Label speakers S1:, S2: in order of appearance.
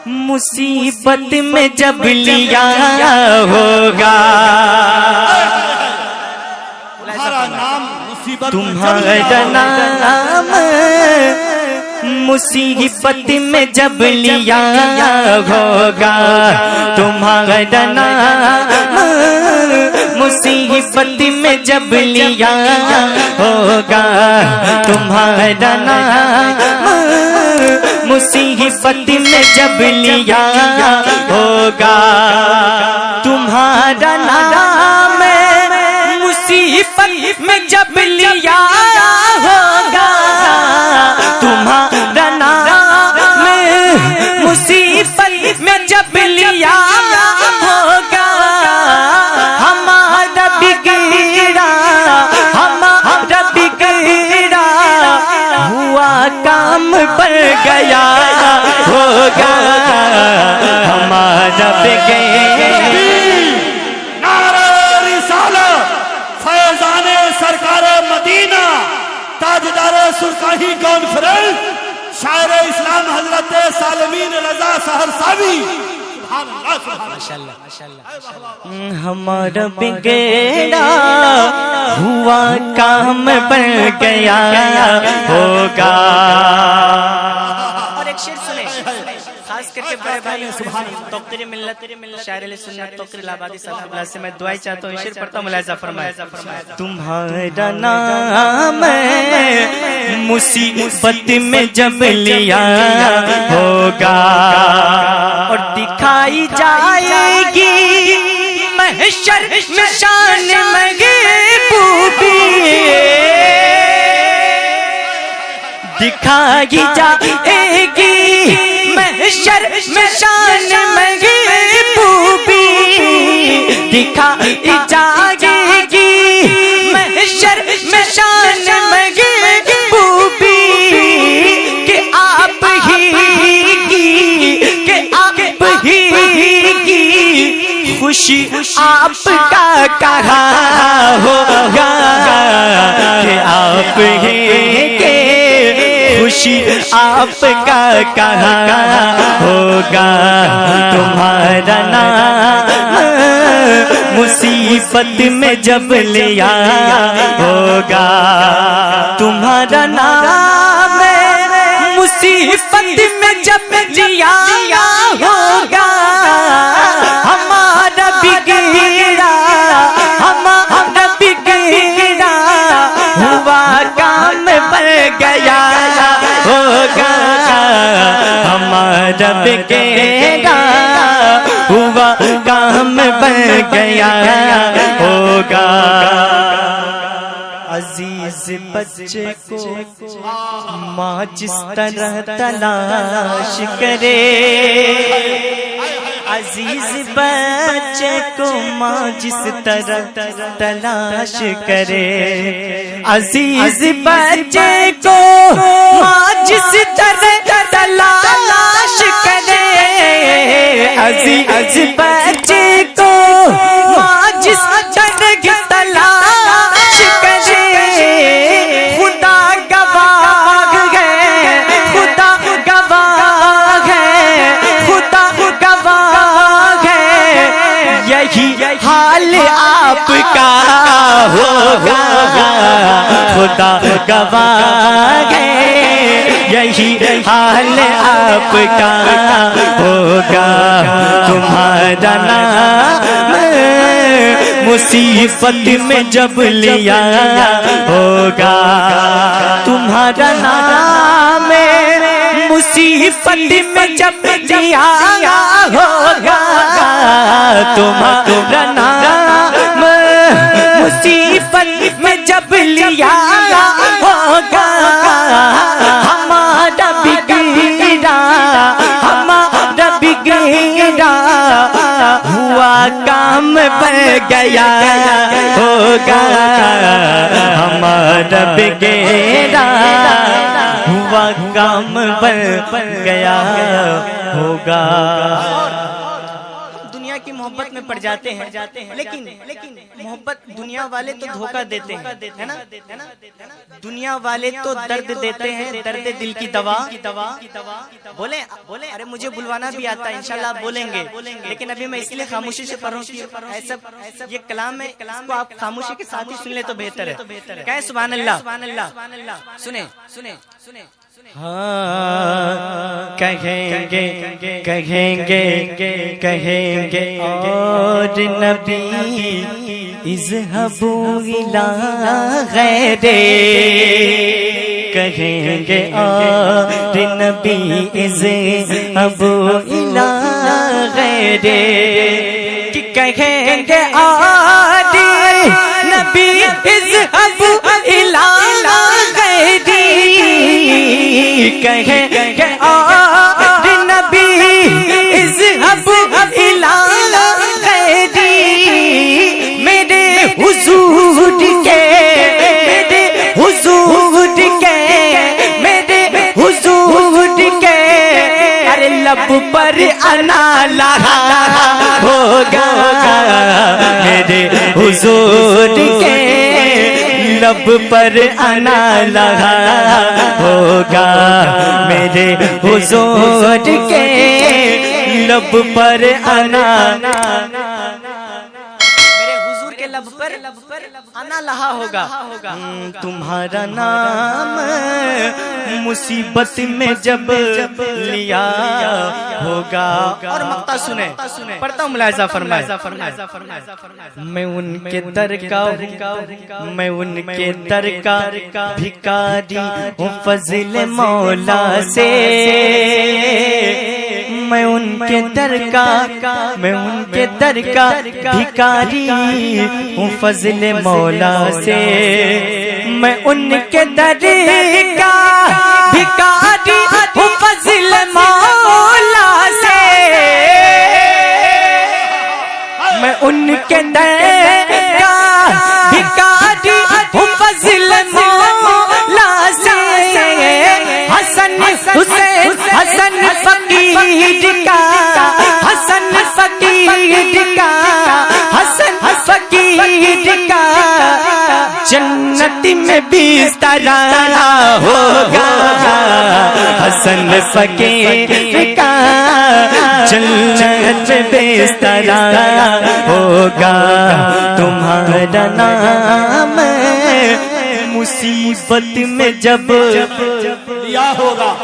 S1: مصیبت میں جب لیا ہوگا تمہارا نام مصیبت میں جب لیا ہوگا تمہارا نام مصیبت میں جب لیا ہوگا تمہارا نام مصیبت میں جب لیا ہوگا تمہارا نام مصیبت میں جب لیا ہوگا تمہارا نام مصیبت میں جب لیا ہوگا ہمارا بگڑا ہوا کام بن گیا ہوگا ہمارا بگڑا
S2: سرکاہی کانفرنس شاعر اسلام حضرت سالمین رضا سہرساوی
S1: ہمارا بگڑا ہوا کام بن گیا ہوگا اور ایک شعر سنیں خاص کر کے بڑے بھائی توقیر ملت شاعر علیہ سنت توقیر الہبادی صاحب اللہ سے میں دعائیں چاہتا ہوں شعر پڑھتا ہوں ملاحظہ فرمائے تمہارا نام مصیبت میں جب لیا ہوگا اور دکھائی جائے گی محشر میں شان محبوبی دکھائی جائے گی محشر میں شان محبوبی دکھائی جائے گی محشر میں شان محبوبی کہ آپ ہی کی خوشی آپ کا کہاں ہوگا کہ آپ ہی خوشی آپ کا کہاں ہوگا تمہارا نام مصیبت میں جب لیا ہوگا تمہارا نام مصیبت میں جب لیا ہوگا ہمارا بگڑا ہوا کام بن گیا ہوگا ہمارا بگڑا ہوا کام بن گیا ہوگا عزیز بچے کو ماں جس طرح تلاش کرے عزیز بچے کو ماں جس طرح تلاش کرے عزیز بچے کو ماں جس طرح تلاش کرے عزیز بچے کو ماں جس طرح تلاش کرے خدا گواہ ہے خدا گواہ ہے خدا گواہ ہے یہی حال آپ کا ہوگا خدا گواہ ہے یہی حال آپ کا ہوگا تمہارا نام مصیبت میں جب لیا ہوگا تمہارا نام مصیبت میں جب لیا ہوگا تمہارا نام مصیبت میں جب لیا ہوگا ہمارا بگڑا ہوا کام بن گیا ہوگا ہمارا بگڑا ہوا کام بن گیا ہوگا کی محبت میں پڑ جاتے ہیں لیکن محبت دنیا والے تو دھوکہ دیتے ہیں ہے نا دنیا والے تو درد دیتے ہیں درد دل کی دوا بولیں ارے مجھے بلوانا بھی آتا ہے انشاءاللہ آپ بولیں گے لیکن ابھی میں اس لیے خاموشی سے پڑھ رہا ہوں کہ ایسا یہ کلام ہے اس کو آپ خاموشی کے ساتھ ہی سن لے تو بہتر ہے کہیں سبحان اللہ سنیں ہاں کہیں گے اور نبی اذهبوا الی غیرے کہیں گے اور نبی اذهبوا الی غیرے کہ کہیں گے اور نبی اذهبوا الی غیرے کہیں گے اور نبی اذهبوا الی غیرے میرے حضور کے ارے لب پر انا لہا ہوگا میرے حضور کے لب پر انا لہا ہوگا میرے حضور کے لب پر انا لب پر انا لہا ہوگا تمہارا نام مصیبت میں جب لیا ہوگا اور مقطع سنیں پڑھتا ہوں ملاحظہ فرمائے میں ان کے در کا بھکاری ہوں فضل مولا سے میں ان کے در کا بھکاری ہوں فضل مولا سے میں ان کے در کا بھکاری ہوں فضل مولا سے میں ان کے در کا بھکاری ہوں فضل مولا سے حسن حسین حسن فقیر کا حسن فقیر کا حسن فقیر کا جنت میں بستر ہوگا حسن فقیر کا جنت میں بستر ہوگا تمہارا نام مصیبت میں جب
S2: لیا ہوگا